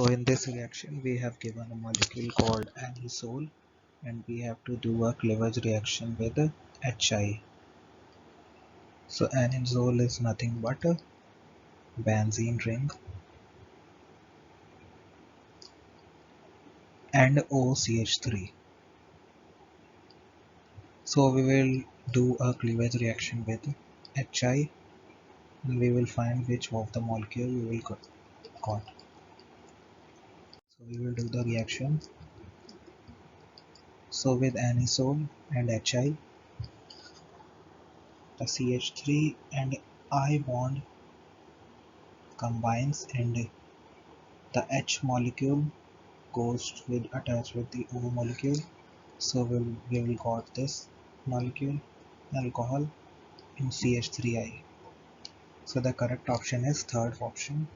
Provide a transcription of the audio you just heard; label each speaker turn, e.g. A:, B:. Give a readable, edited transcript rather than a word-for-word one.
A: So in this reaction we have given a molecule called anisole and we have to do a cleavage reaction with HI. So anisole is nothing but a benzene ring and OCH3. So we will do a cleavage reaction with HI and we will find which of the molecule we will got. So we will do the reaction. So with anisole and HI, the CH3 and I bond combines and the H molecule goes with attached with the O molecule. So we will got this molecule alcohol in CH3I. So the correct option is third option,